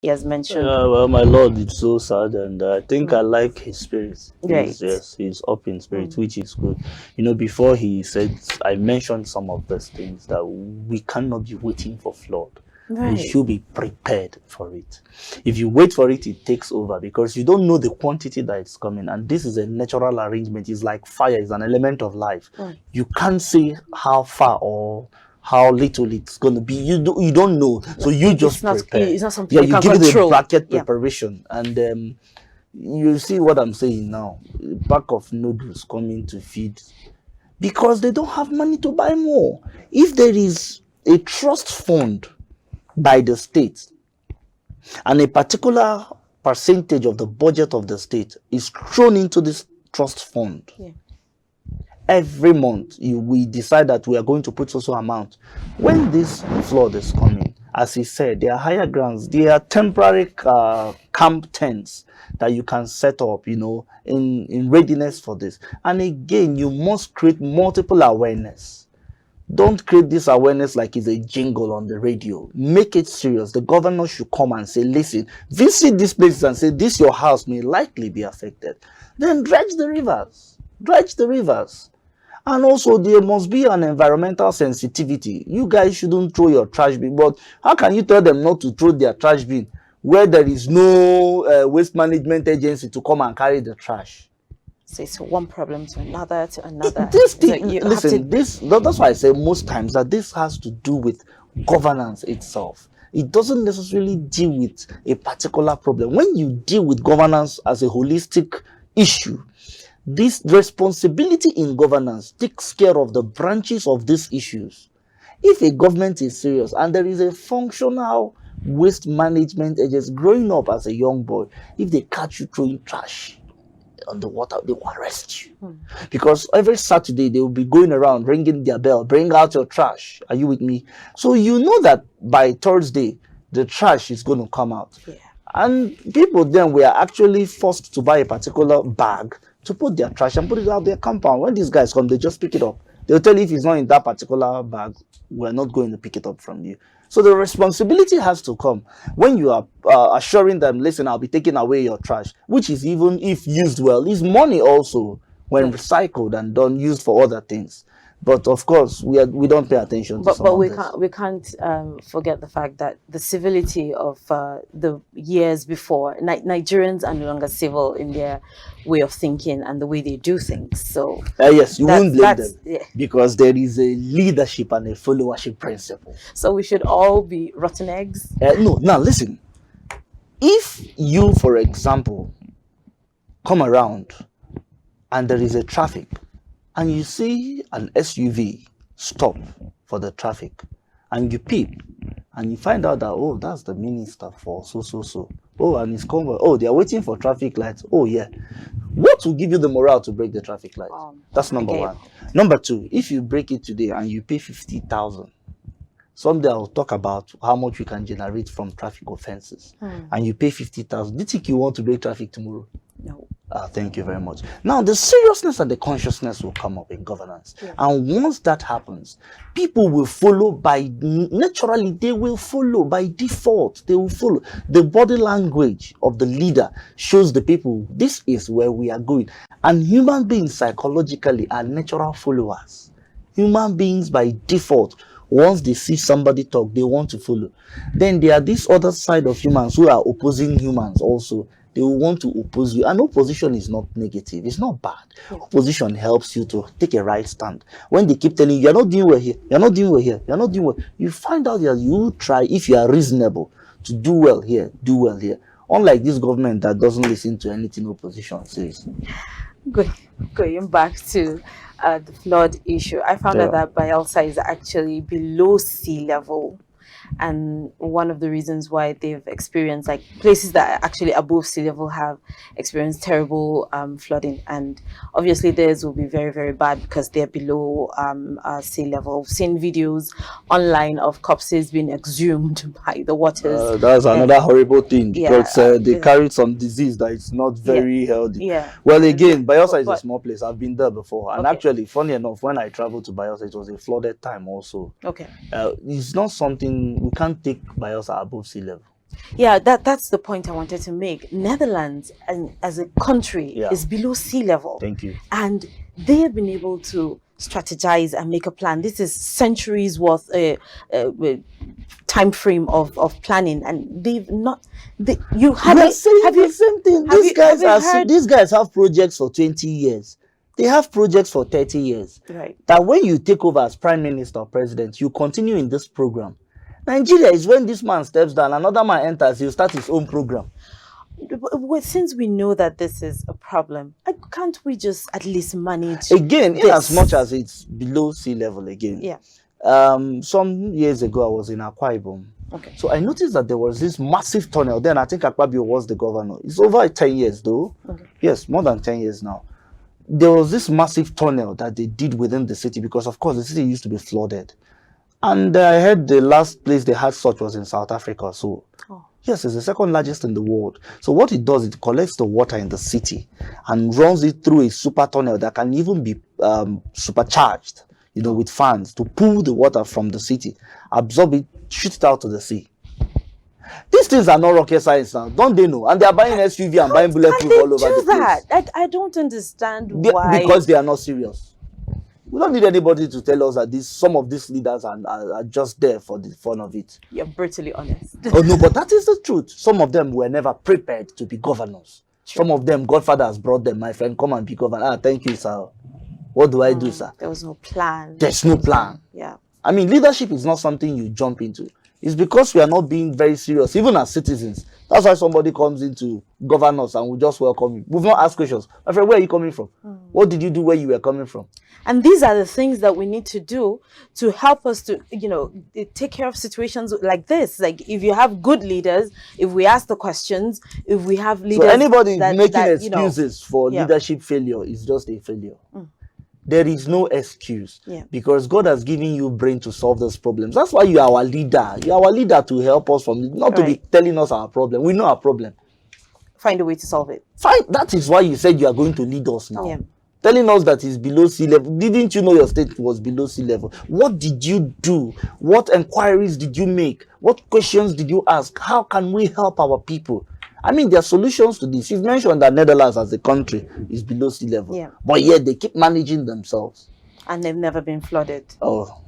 he has mentioned. Well, my lord, it's so sad, and I think I like his spirit. Right. He's up in spirit, which is good. Before he said, I mentioned some of those things that we cannot be waiting for flood. We Right. should be prepared for it. If you wait for it, it takes over because you don't know the quantity that is coming. And this is a natural arrangement. It's like fire, it's an element of life. You can't say how far or how little it's going to be. You don't know. So you just prepare. It's not something you can give it a control. bracket preparation. And you see what I'm saying now. Pack of noodles coming to feed because they don't have money to buy more. If there is a trust fund by the state and a particular percentage of the budget of the state is thrown into this trust fund, every month we decide that we are going to put so amount. When this flood is coming, as he said, there are higher grounds, there are temporary camp tents that you can set up, in readiness for this. And again, you must create multiple awareness. Don't create this awareness like it's a jingle on the radio. Make it serious. The governor should come and say, listen, visit these places and say, this your house may likely be affected. Then dredge the rivers. Dredge the rivers. And also, there must be an environmental sensitivity. You guys shouldn't throw your trash bin. But how can you tell them not to throw their trash bin where there is no waste management agency to come and carry the trash? So it's one problem to another, This thing, that's why I say most times that this has to do with governance itself. It doesn't necessarily deal with a particular problem. When you deal with governance as a holistic issue, this responsibility in governance takes care of the branches of these issues. If a government is serious and there is a functional waste management agency, growing up as a young boy, if they catch you throwing trash on the water, they will arrest you. Because every Saturday they will be going around ringing their bell, bring out your trash. Are you with me? So you know that by Thursday the trash is going to come out. And people then were actually forced to buy a particular bag to put their trash and put it out their compound. When these guys come, they just pick it up. They'll tell you if it's not in that particular bag, we're not going to pick it up from you. So the responsibility has to come when you are assuring them, listen, I'll be taking away your trash, which is, even if used well, is money also when recycled and done, used for other things. But of course, we don't pay attention to but we can't forget the fact that the civility of the years before, Nigerians are no longer civil in their way of thinking and the way they do things. So yes, you won't blame them because there is a leadership and a followership principle. So we should all be rotten eggs. No, now listen. If you, for example, come around and there is a traffic, and you see an SUV stop for the traffic, and you peep, and you find out that, oh, that's the minister for so. Oh, and it's convoy. Oh, they are waiting for traffic lights. Oh, yeah. What will give you the morale to break the traffic lights? That's number one. Number two, if you break it today and you pay 50,000, someday I'll talk about how much we can generate from traffic offenses. And you pay 50,000. Do you think you want to break traffic tomorrow? No. Thank you very much. Now, the seriousness and the consciousness will come up in governance. And once that happens, people will follow naturally, they will follow by default. They will follow. The body language of the leader shows the people, this is where we are going. And human beings psychologically are natural followers. Human beings by default, once they see somebody talk, they want to follow. Then there are this other side of humans who are opposing humans also. They will want to oppose you. And opposition is not negative. It's not bad. Opposition helps you to take a right stand. When they keep telling you, you're not doing well here, you're not doing well here, you're not doing well, you find out that you try, if you are reasonable, to do well here, do well here. Unlike this government that doesn't listen to anything opposition says. Going back to the flood issue, I found out that Bayelsa is actually below sea level. And one of the reasons why they've experienced, like, places that are actually above sea level have experienced terrible flooding, and obviously theirs will be very, very bad because they're below sea level. I've seen videos online of corpses being exhumed by the waters. That's another horrible thing, because they carried some disease that is not very healthy. Well, again, Bayelsa is a small place. I've been there before, and actually, funny enough, when I traveled to Bayelsa, it was a flooded time also. Okay. It's not something, we can't take Bayelsa above sea level. Yeah, that's the point I wanted to make. Netherlands, and as a country, is below sea level. Thank you. And they have been able to strategize and make a plan. This is centuries worth time frame of planning, and they've not. You have the same thing. These guys have projects for 20 years. They have projects for 30 years. Right. That when you take over as prime minister or president, you continue in this program. Nigeria is when this man steps down, another man enters, he'll start his own program. Since we know that this is a problem, can't we just at least manage again this? In as much as it's below sea level again? Yeah. Some years ago, I was in Akwa Ibom. Okay. So I noticed that there was this massive tunnel. Then I think Akpabio was the governor. It's over 10 years though. Okay. Yes, more than 10 years now. There was this massive tunnel that they did within the city because, of course, the city used to be flooded. And I heard the last place they had such was in South Africa. So, yes, it's the second largest in the world. So what it does, it collects the water in the city and runs it through a super tunnel that can even be supercharged, you know, with fans to pull the water from the city, absorb it, shoot it out to the sea. These things are not rocket science now, don't they know? And they are buying SUV and buying bulletproof all over the place. I don't understand why. Because they are not serious. We don't need anybody to tell us that some of these leaders are just there for the fun of it. You're brutally honest. Oh no, but that is the truth. Some of them were never prepared to be governors. True. Some of them, Godfather has brought them. My friend, come and be governor. Thank you, sir. What do I do, sir? There was no plan. There's no plan. Yeah. I mean, leadership is not something you jump into. It's because we are not being very serious, even as citizens. That's why somebody comes into governance and we just welcome you. We've not asked questions. My friend, where are you coming from? What did you do where you were coming from? And these are the things that we need to do to help us to, you know, take care of situations like this. Like if you have good leaders, if we ask the questions, if we have leaders. So anybody making excuses for leadership failure is just a failure. There is no excuse because God has given you brain to solve those problems. That's why you are our leader. You are our leader to help us from it, not to be telling us our problem. We know our problem. Find a way to solve it. That is why you said you are going to lead us now. Yeah. Telling us that it's below sea level. Didn't you know your state was below sea level? What did you do? What inquiries did you make? What questions did you ask? How can we help our people? I mean, there are solutions to this. You've mentioned that Netherlands as a country is below sea level. Yeah. But yet they keep managing themselves. And they've never been flooded. Oh.